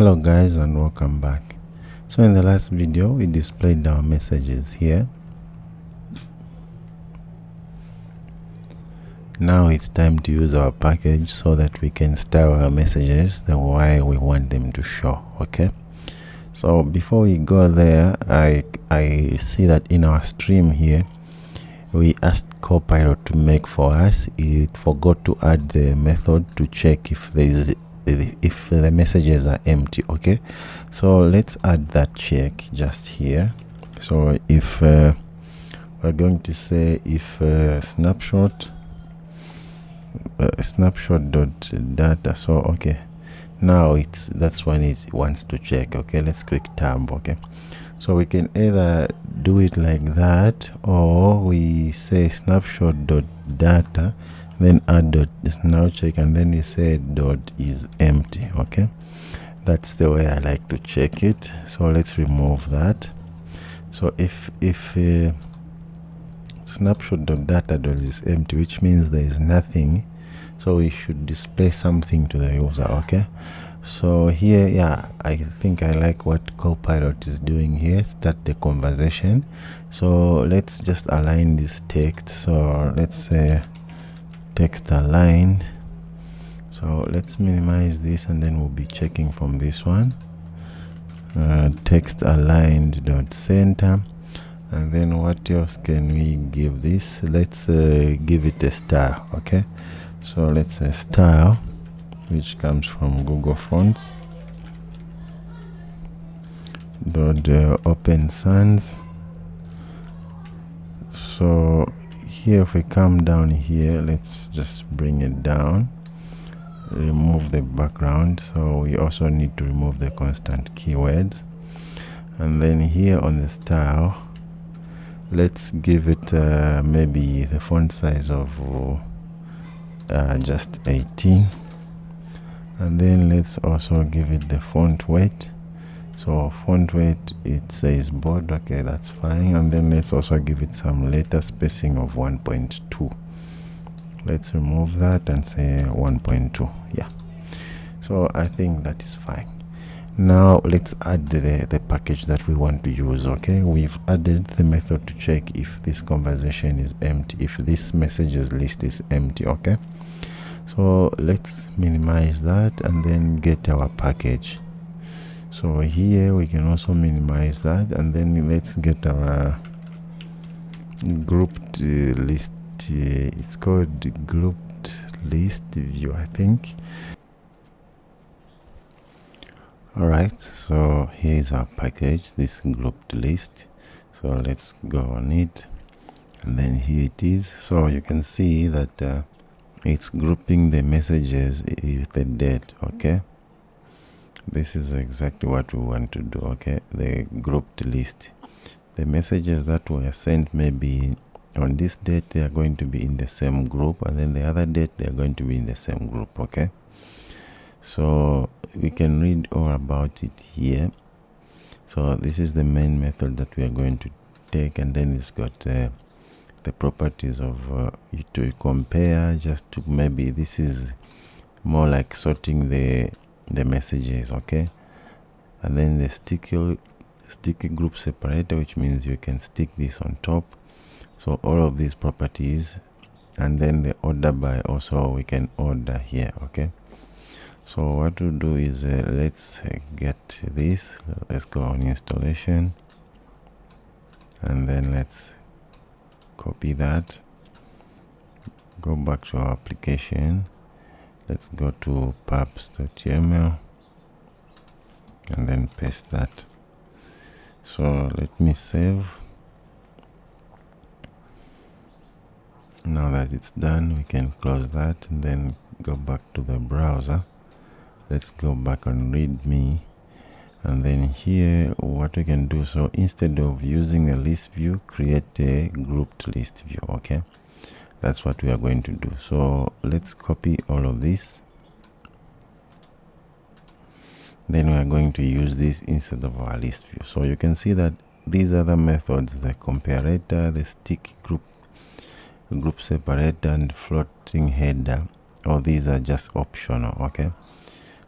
Hello guys, and welcome back. So in the last video we displayed our messages here. Now it's time to use our package so that we can style our messages the way we want them to show. Okay, so before we go there, I see that in our stream here we asked Copilot to make for us. It forgot to add the method to check if the messages are empty. Okay, so let's add that check just here. So if we're going to say if snapshot dot data, so okay, now that's when it wants to check. Okay, let's click tab. Okay, so we can either do it like that, or we say snapshot dot data, then add dot now check, and then we say dot is empty. Okay, that's the way I like to check it. So let's remove that. So if snapshot dot data dot is empty, which means there is nothing, so we should display something to the user. Okay, so here, yeah, I think I like what Copilot is doing here. Start the conversation. So let's just align this text. So let's say text aligned. So let's minimize this, and then we'll be checking from this one. Text aligned dot center. And then what else can we give this? Let's give it a style. Okay, so let's say style, which comes from Google Fonts dot open sans. So here, if we come down here, let's just bring it down, remove the background. So we also need to remove the constant keywords. And then here on the style, let's give it maybe the font size of just 18. And then let's also give it the font weight. So font weight, it says bold. Okay, that's fine. And then let's also give it some letter spacing of 1.2. Let's remove that and say 1.2. Yeah, so I think that is fine. Now let's add the package that we want to use. Okay, we've added the method to check if this conversation is empty, if this messages list is empty. Okay, so let's minimize that and then get our package. So here we can also minimize that, and then let's get our grouped list. It's called grouped list view, I think. Alright, so here's our package, this grouped list. So let's go on it, and then here it is. So you can see that it's grouping the messages with the date. Okay, this is exactly what we want to do. Okay, the grouped list, the messages that were sent maybe on this date, they are going to be in the same group, and then the other date they are going to be in the same group. Okay, so we can read all about it here. So this is the main method that we are going to take, and then it's got the properties of to compare, just to maybe this is more like sorting the messages. Okay, and then the sticky group separator, which means you can stick this on top. So all of these properties, and then the order by also we can order here. Okay, so what we'll do is let's get this. Let's go on installation, and then let's copy that, go back to our application. Let's go to pubs.yml and then paste that. So let me save. Now that it's done, we can close that and then go back to the browser. Let's go back on readme, and then here what we can do, so instead of using a list view, create a grouped list view. Okay, that's what we are going to do. So let's copy all of this, then we are going to use this instead of our list view. So you can see that these other methods, the comparator, the sticky group separator, and floating header, all these are just optional. Okay,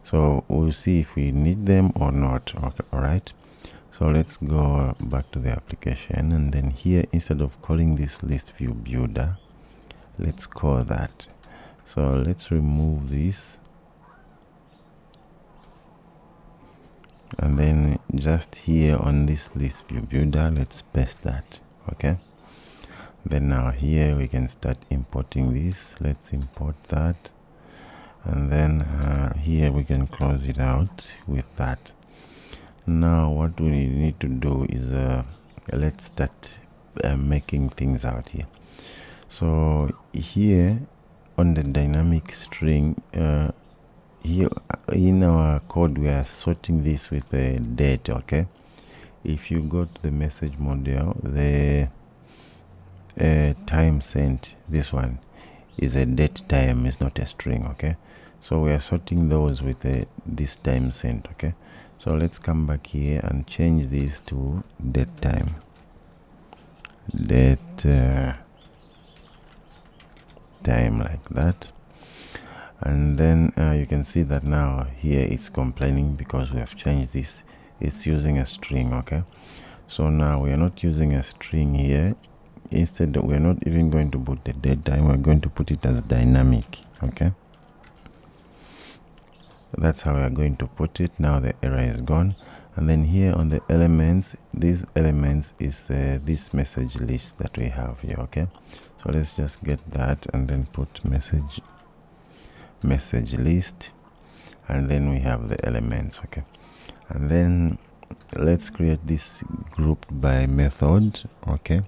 So we'll see if we need them or not. Okay, all right. So let's go back to the application, and then here, instead of calling this list view builder, let's call that. So let's remove this, and then just here on this list view builder, let's paste that. Okay, then now here we can start importing this. Let's import that, and then here we can close it out with that. Now what we need to do is let's start making things out here. So here on the dynamic string, here in our code we are sorting this with a date. Okay, if you go to the message module, the time sent, this one is a date time, is not a string. Okay, so we are sorting those with this time sent. Okay, so let's come back here and change this to date time, time, like that. And then you can see that now here it's complaining because we have changed this. It's using a string. Okay, so now we are not using a string here. Instead, we're not even going to put the date time, we're going to put it as dynamic. Okay, that's how we are going to put it. Now the error is gone. And then here on the elements, these elements is this message list that we have here. Okay, so let's just get that and then put message list, and then we have the elements. Okay, and then let's create this group by method. Okay,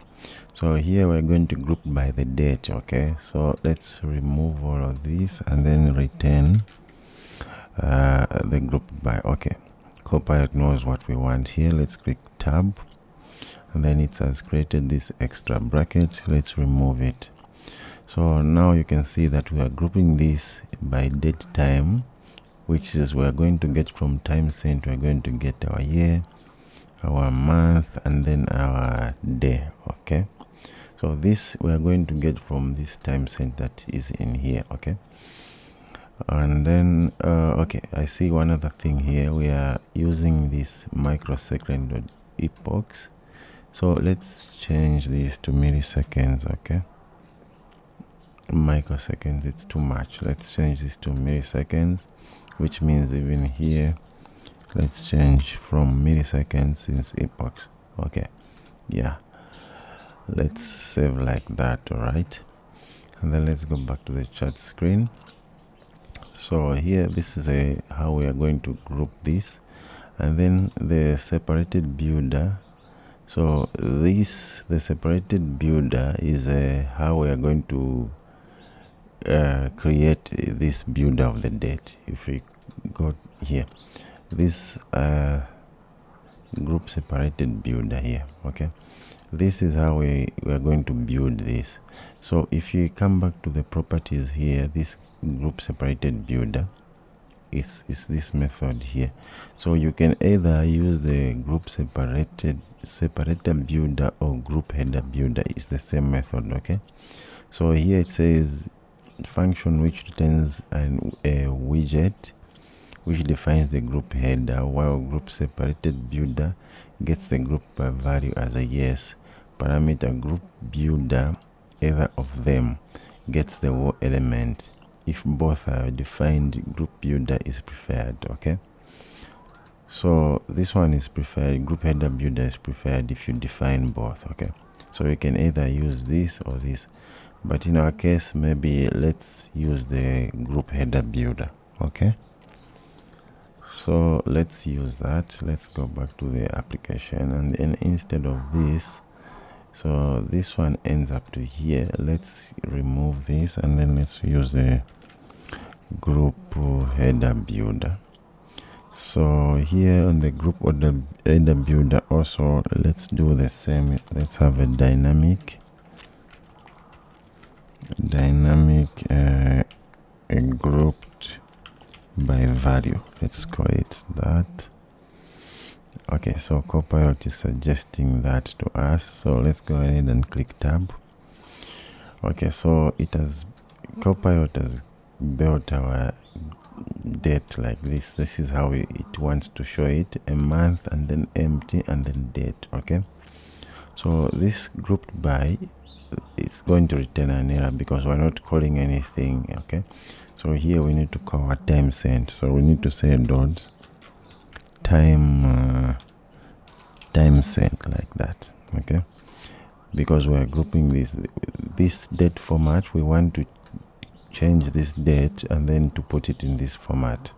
so here we're going to group by the date. Okay, so let's remove all of this and then return the group by. Okay, Copilot knows what we want here. Let's click tab, and then it has created this extra bracket. Let's remove it. So now you can see that we are grouping this by date time, which is we're going to get from time sent, we're going to get our year, our month, and then our day. Okay, so this we are going to get from this time sent that is in here. Okay, and then okay, I see one other thing here. We are using this microsecond epochs, so let's change this to milliseconds. Okay, microseconds, it's too much. Let's change this to milliseconds, which means even here let's change from milliseconds since epochs. Okay, yeah, let's save like that. All right, and then let's go back to the chat screen. So here, this is how we are going to group this, and then the separated builder. So the separated builder is how we are going to create this builder of the date. If we go here, this group separated builder here. Okay, this is how we are going to build this. So if you come back to the properties here, this group separated builder is this method here. So you can either use the group separator builder or group header builder. Is the same method. Okay, so here it says function which returns a widget which defines the group header, while group separated builder gets the group value as a yes. Parameter group builder, either of them, gets the raw element. If both are defined, group builder is preferred. Okay, so this one is preferred. Group header builder is preferred if you define both. Okay, so you can either use this or this, but in our case, maybe let's use the group header builder. Okay, so let's use that. Let's go back to the application, and then instead of this, so this one ends up to here. Let's remove this, and then let's use the group header builder. So here on the group header builder also, let's do the same. Let's have a dynamic grouped by value. Let's call it that. Okay, so Copilot is suggesting that to us. So let's go ahead and click tab. Okay, so Copilot has built our date like this. This is how it wants to show it, a month and then empty and then date. Okay, so this grouped by is going to return an error because we're not calling anything. Okay, so here we need to call a time sent, so we need to say dot time sent like that. Okay, because we are grouping this date format, we want to change this date and then to put it in this format.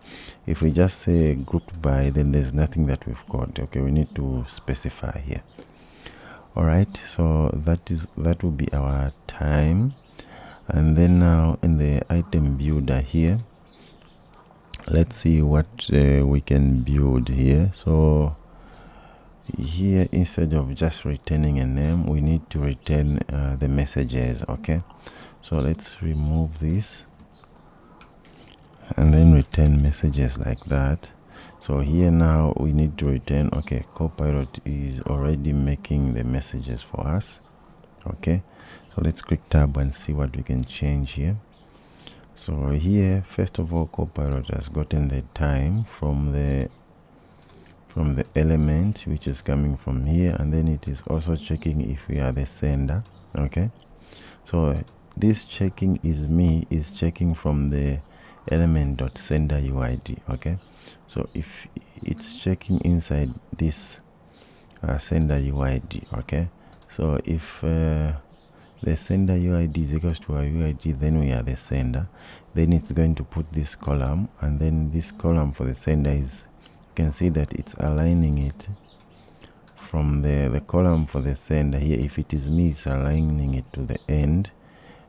If we just say grouped by, then there's nothing that we've got. Okay, we need to specify here. All right, so that will be our time. And then now in the item builder here, let's see what we can build here. So here, instead of just returning a name, we need to return the messages. Okay, so let's remove this and then return messages like that. So here now we need to return, okay, Copilot is already making the messages for us. Okay, so let's click tab and see what we can change here. So here, first of all, Copilot has gotten the time from the element which is coming from here, and then it is also checking if we are the sender. Okay, so this checking is checking from the element.senderUID. Okay, so if it's checking inside this sender UID. Okay, so if the sender UID is equals to our UID, then we are the sender. Then it's going to put this column, and then this column for the sender is, you can see that it's aligning it from the column for the sender here. If it is me, it's aligning it to the end.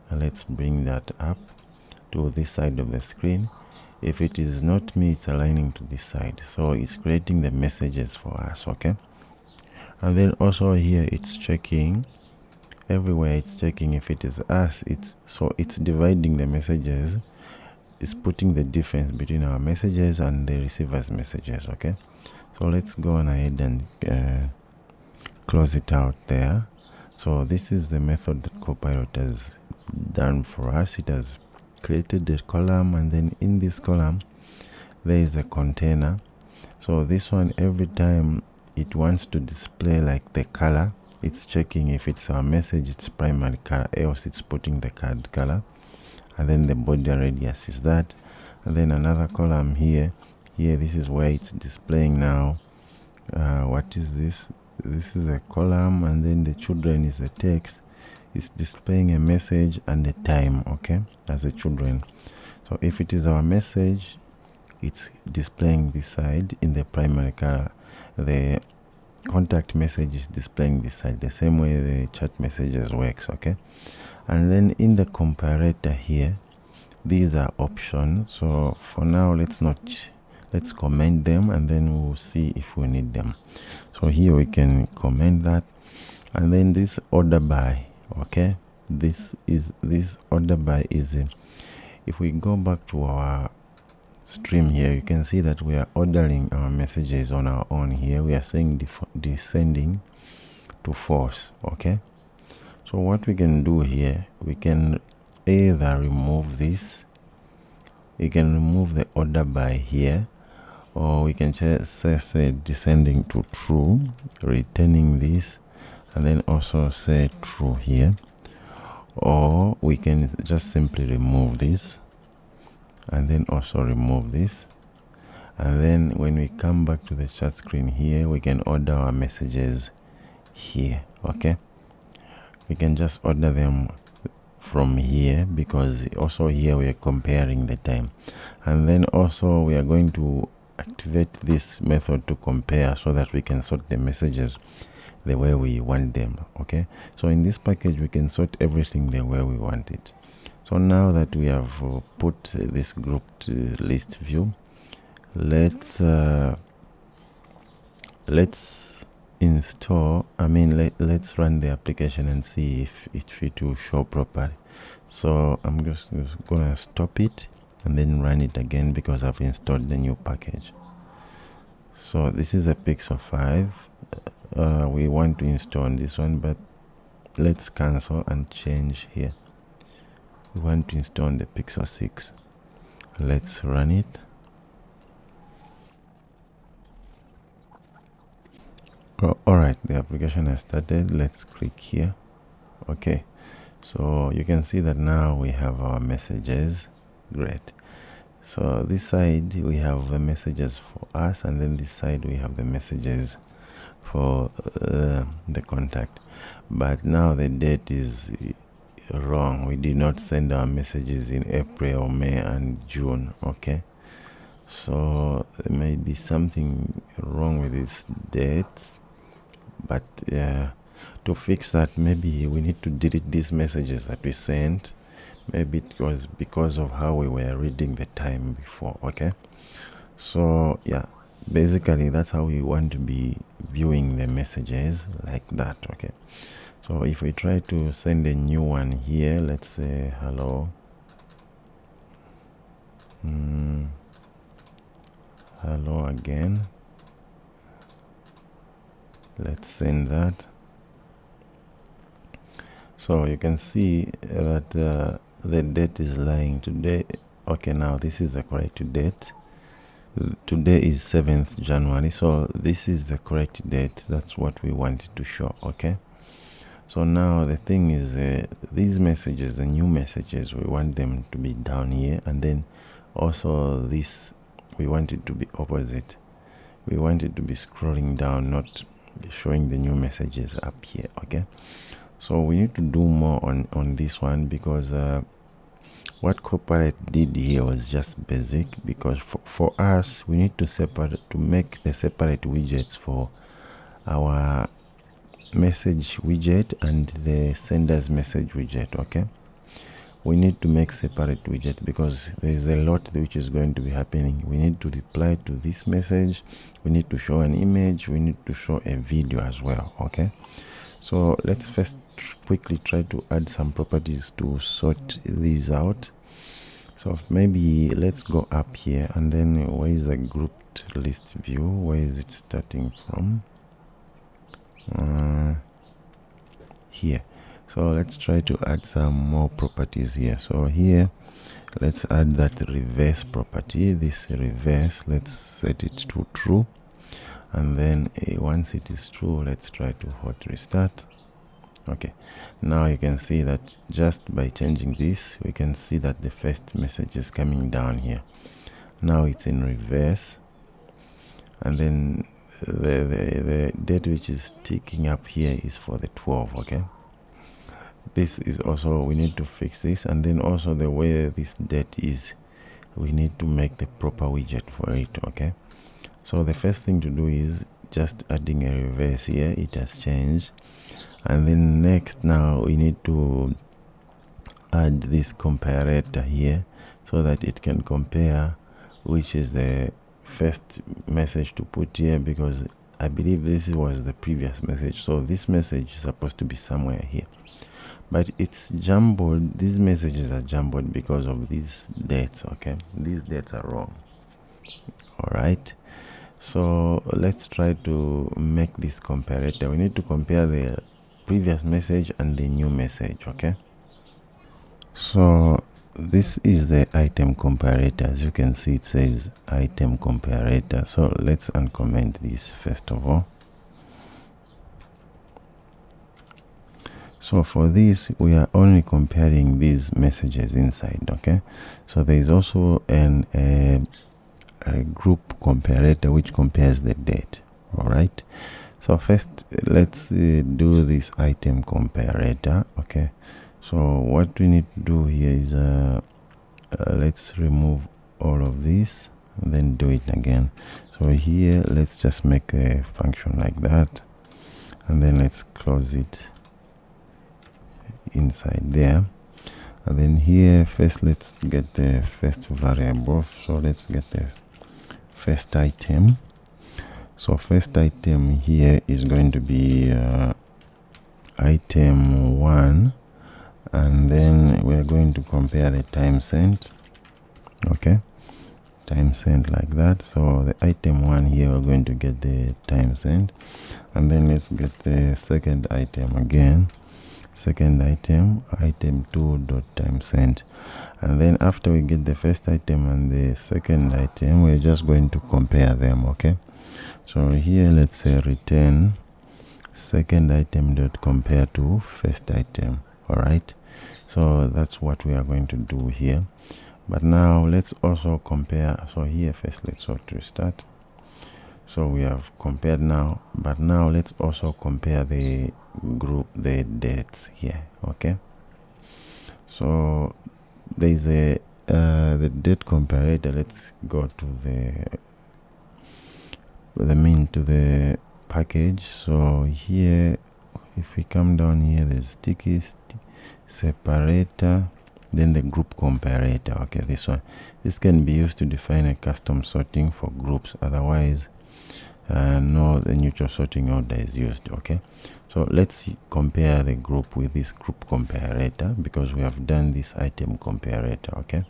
And let's bring that up to this side of the screen. If it is not me, it's aligning to this side. So it's creating the messages for us. Okay, and then also here it's checking everywhere. It's checking if it is us. It's dividing the messages. It's putting the difference between our messages and the receiver's messages. Okay, so let's go on ahead and close it out there. So this is the method that Copilot has done for us. It has created the column, and then in this column there is a container. So this one, every time it wants to display like the color, it's checking if it's our message, it's primary color, else it's putting the card color, and then the border radius is that. And then another column here, this is where it's displaying now. What is this? This is a column, and then the children is the text. It's displaying a message and a time, okay, as the children. So if it is our message, it's displaying this side in the primary color. The contact message is displaying this side, the same way the chat messages works. Okay, and then in the comparator here, these are options. So for now, let's comment them, and then we'll see if we need them. So here we can comment that, and then this order by. Okay, this order by is if we go back to our stream here, you can see that we are ordering our messages on our own. Here we are saying descending to false. Okay, so what we can do here, we can either remove this, we can remove the order by here, or we can just say descending to true, returning this, and then also say true here. Or we can just simply remove this and then also remove this, and then when we come back to the chat screen here, we can order our messages here. Okay, we can just order them from here, because also here we are comparing the time, and then also we are going to activate this method to compare, so that we can sort the messages the way we want them. Okay, so in this package we can sort everything the way we want it. So now that we have put this grouped list view, let's install, let's run the application and see if it will show properly. So I'm just gonna stop it and then run it again, because I've installed the new package. So this is a Pixel 5. We want to install this one, but let's cancel and change here. We want to install the Pixel 6, Let's run it. Alright, the application has started. Let's click here. Okay, so you can see that now we have our messages. Great. So this side we have the messages for us, and then this side we have the messages for the contact. But now the date is wrong. We did not send our messages in April, May and June. Okay, so there may be something wrong with these dates, but to fix that, maybe we need to delete these messages that we sent. Maybe it was because of how we were reading the time before. Okay, so yeah, basically that's how we want to be viewing the messages, like that. Okay, so if we try to send a new one here, let's say hello, hello again, let's send that. So you can see that the date is lying today. Okay, now this is the correct date. Today is 7th January, so this is the correct date. That's what we wanted to show. Okay, so now the thing is, these messages, the new messages, we want them to be down here, and then also this, we want it to be opposite. We want it to be scrolling down, not showing the new messages up here. Okay, so we need to do more on this one, because what corporate did here was just basic, because for us we need to make the separate widgets for our message widget and the sender's message widget. Okay, we need to make separate widget because there is a lot which is going to be happening. We need to reply to this message, we need to show an image, we need to show a video as well. Okay, so let's first quickly try to add some properties to sort these out. So maybe let's go up here, and then where is the grouped list view? Where is it starting from? Here. So let's try to add some more properties here. So here, let's add that reverse property. This reverse, let's set it to true, and then once it is true, let's try to hot restart. Okay, now you can see that just by changing this, we can see that the first message is coming down here. Now it's in reverse, and then the date which is ticking up here is for the 12. Okay, this is also, we need to fix this, and then also the way this date is, we need to make the proper widget for it. Okay, so the first thing to do is just adding a reverse here. It has changed. And then next, now we need to add this comparator here, so that it can compare which is the first message to put here, because I believe this was the previous message. So this message is supposed to be somewhere here, but it's jumbled. These messages are jumbled because of these dates. Okay, these dates are wrong. All right, so let's try to make this comparator. We need to compare the previous message and the new message. Okay, so this is the item comparator. As you can see, it says item comparator. So let's uncomment this first of all. So for this, we are only comparing these messages inside. Okay, so there is also a group comparator which compares the date. All right, so first let's do this item comparator. Okay, so what we need to do here is let's remove all of this and then do it again. So here, let's just make a function like that, and then let's close it inside there. And then here, first let's get the first variable. So let's get the first item. So first item here is going to be item 1, and then we're going to compare the time sent. Okay, time sent like that. So the item 1 here, we're going to get the time sent, and then let's get the second item again. second item, item 2 dot time sent. And then after we get the first item and the second item, we're just going to compare them. Okay, so here let's say return second item dot compare to first item. All right, so that's what we are going to do here. But now let's also compare. So here first, let's restart. So we have compared now, but now let's also compare the group, the dates here. Okay, so there is a the date comparator. Let's go to the package. So here, if we come down here, there's sticky separator, then the group comparator. Okay, this can be used to define a custom sorting for groups. Otherwise, no, the neutral sorting order is used. Okay, so let's compare the group with this group comparator, because we have done this item comparator. Okay,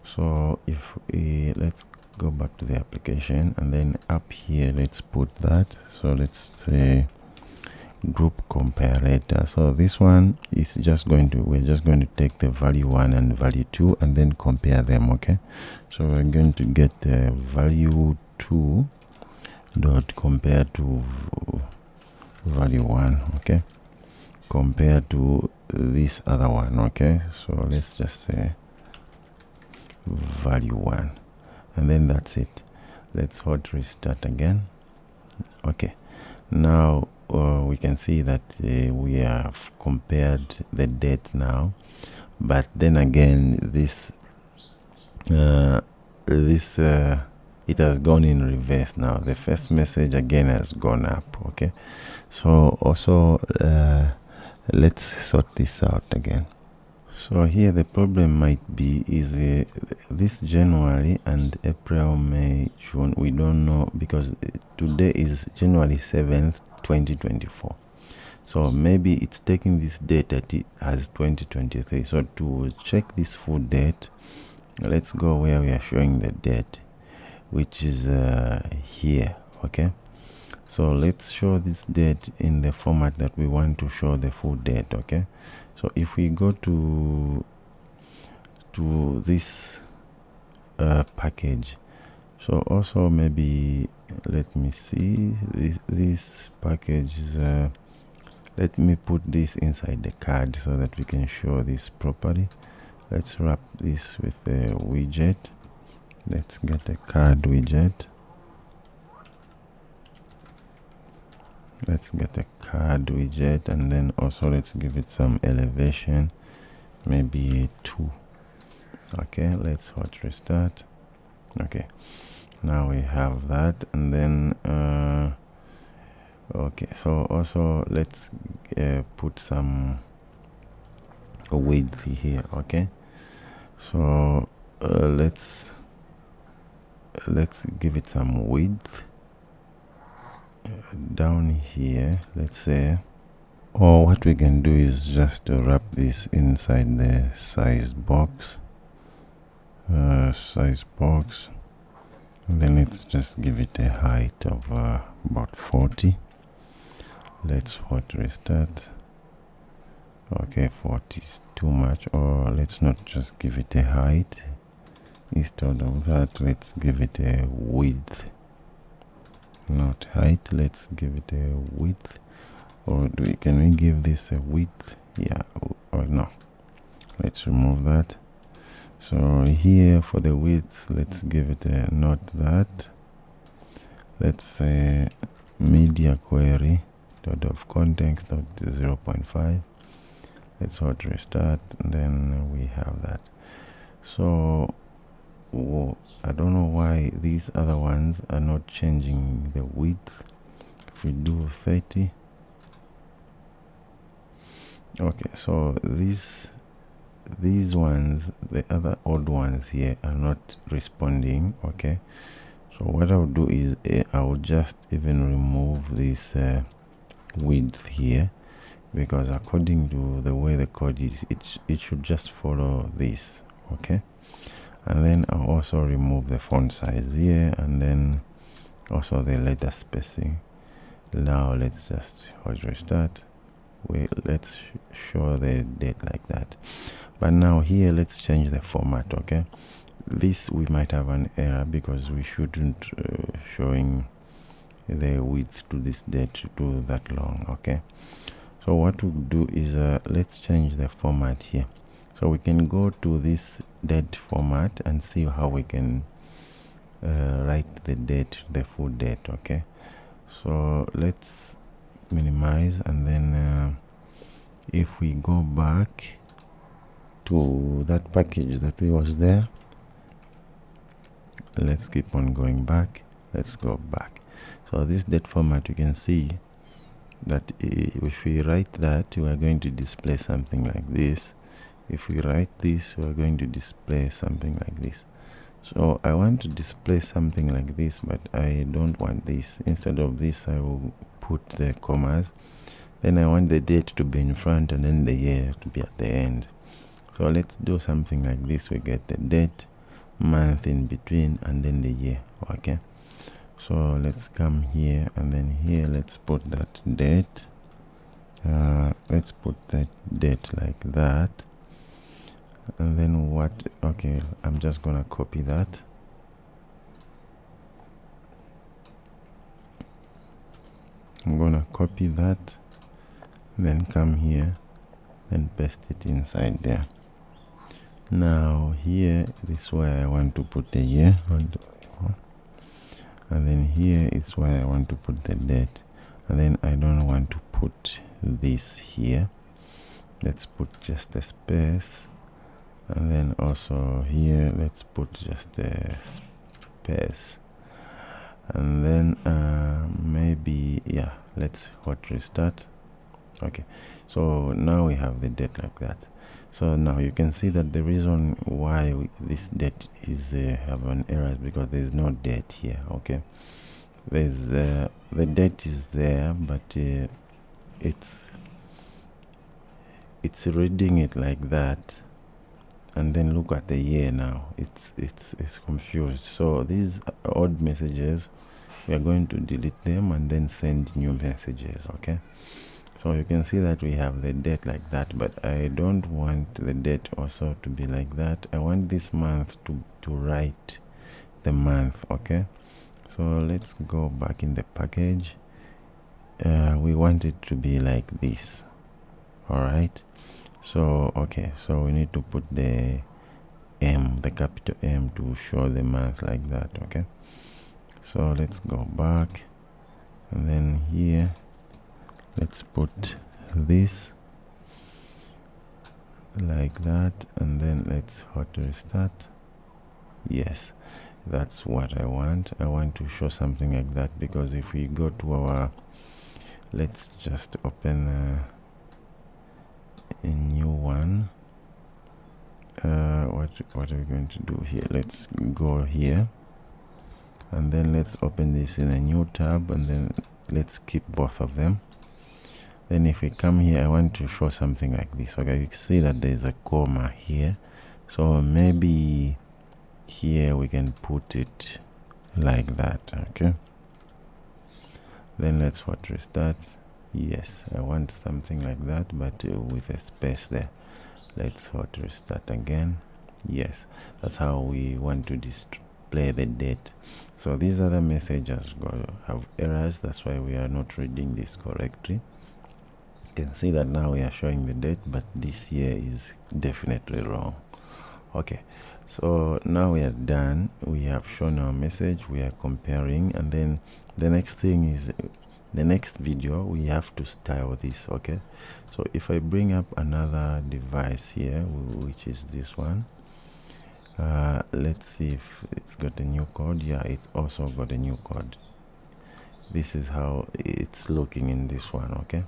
so if we let's go back to the application, and then up here let's put that. So let's say group comparator. So this one is just going to, we're just going to take the value 1 and value 2 and then compare them. Okay, so we're going to get value 2 dot compare to value 1. Okay, compare to this other one. Okay, so let's just say value 1, and then that's it. Let's hot restart again. Okay, now we can see that we have compared the date now, but then again this it has gone in reverse now. The first message again has gone up. Okay, so also let's sort this out again. So here the problem might be is this January and April, May, June, we don't know, because today is January 7th 2024. So maybe it's taking this date as 2023. So to check this full date, let's go where we are showing the date, which is here. Okay, so let's show this date in the format that we want to show the full date. Okay, so if we go to this package, so also maybe let me see this package is let me put this inside the card so that we can show this properly. Let's wrap this with a widget. Let's get a card widget. Let's get a card widget, and then also let's give it some elevation, maybe 2. Okay, let's hot restart. Okay, now we have that, and then okay, so also let's put some width here. Okay, so let's give it some width down here, let's say. Or what we can do is just to wrap this inside the size box, and then let's just give it a height of about 40. Let's hot restart. Okay, 40 is too much, or let's not just give it a height. Instead of that, let's give it a width, not height. Let's give it a width. Or can we give this a width? Yeah, or no, let's remove that. So here for the width, let's give it a, not that, let's say media query dot of context dot 0.5. let's hot restart, and then we have that. So I don't know why these other ones are not changing the width. If we do 30, okay, so these ones, the other odd ones here, are not responding. Okay, so what I'll do is I will just even remove this width here, because according to the way the code is, it should just follow this. Okay, and then I'll also remove the font size here, and then also the letter spacing. Now let's just hot restart. let's show the date like that. But now here, let's change the format. Okay, this we might have an error because we shouldn't showing the width to this date to that long. Okay, so what we'll do is let's change the format here. So we can go to this date format and see how we can write the date, the full date. Okay, so let's minimize, and then if we go back to that package that we was there, let's keep on going back. Let's go back. So this date format, you can see that if we write that, we are going to display something like this. If we write this, we are going to display something like this. So I want to display something like this, but I don't want this. Instead of this, I will put the commas. Then I want the date to be in front and then the year to be at the end. So let's do something like this. We get the date, month in between, and then the year. Okay, so let's come here, and then here let's put that date. Let's put that date like that. And then what? Okay, I'm just gonna copy that. I'm gonna copy that, then come here and paste it inside there. Now here, this is where I want to put the year, and then here is where I want to put the date, and then I don't want to put this here. Let's put just a space, and then also here let's put just a space, and then maybe, yeah, let's hot restart. Okay, so now we have the date like that. So now you can see that the reason why this date is have an error is because there's no date here. Okay, there's the date is there, but it's reading it like that, and then look at the year now. It's confused. So these odd messages, we are going to delete them and then send new messages. Okay, so you can see that we have the date like that, but I don't want the date also to be like that. I want this month to write the month. Okay, so let's go back in the package. We want it to be like this. All right, so okay, so we need to put the M, the capital M, to show the month like that. Okay, so let's go back, and then here let's put this like that, and then let's hot restart. Yes, that's what I want. I want to show something like that, because if we go to our, let's just open a new one. What are we going to do here? Let's go here, and then let's open this in a new tab, and then let's keep both of them. Then if we come here, I want to show something like this. Okay, you can see that there's a comma here, so maybe here we can put it like that. Okay, then let's hot restart. Yes, I want something like that, but with a space there. Let's hot restart again. Yes, that's how we want to display the date. So these other messages have errors. That's why we are not reading this correctly. You can see that now we are showing the date, but this year is definitely wrong. Okay, so now we are done. We have shown our message, we are comparing, and then the next thing is the next video we have to style this. Okay, so if I bring up another device here, which is this one, let's see if it's got a new code. Yeah, it's also got a new code. This is how it's looking in this one. Okay,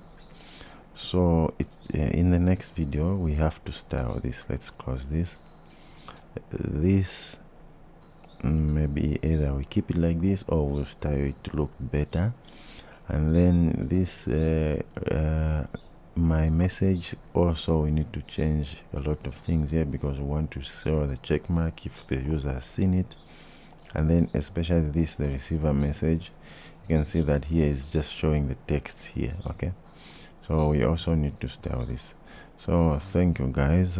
so it's in the next video we have to style this. Let's close this. This maybe either we keep it like this, or we'll style it to look better. And then this my message also, we need to change a lot of things here, because we want to show the check mark if the user has seen it. And then especially this, the receiver message, you can see that here is just showing the text here. Okay, So we also need to style this. So thank you guys.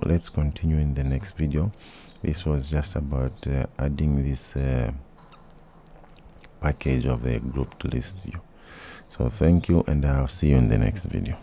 Let's continue in the next video. This was just about adding this package of the grouped list view. So thank you, and I'll see you in the next video.